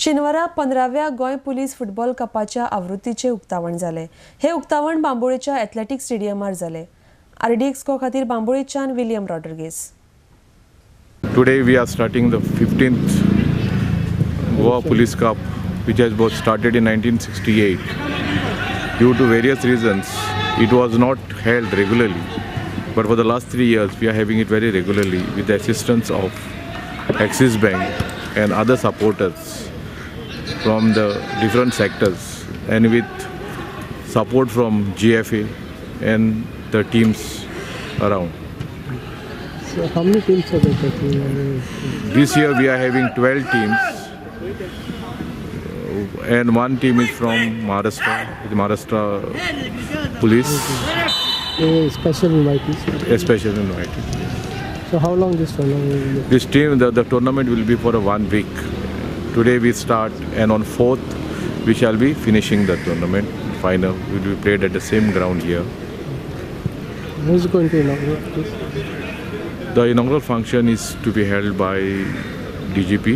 शेनवारा 15व्या Goa police football कपाच्या आवृत्तीचे उक्तावण जाले। हे उक्तावण बांबोळेच्या एथलेटिक स्टेडियमार जाले। RDX खातीर बांबोळेच्यान William Rodrigues. Today we are starting the 15th Goa Police Cup, which has both started in 1968. Due to various reasons, it was not held regularly. But for the last 3 years, we are having it very regularly with the assistance of Axis Bank and other supporters from the different sectors, and with support from GFA and the teams around. So how many teams are there? This year we are having 12 teams, and one team is from Maharashtra, the Maharashtra Police, Special invitees. especially invited. So how long this tournament will be? This team, the tournament will be for 1 week. Today we start, and on 4th we shall be finishing the tournament. Final will be played at the same ground here. Who is going to inaugurate this? The inaugural function is to be held by DGP.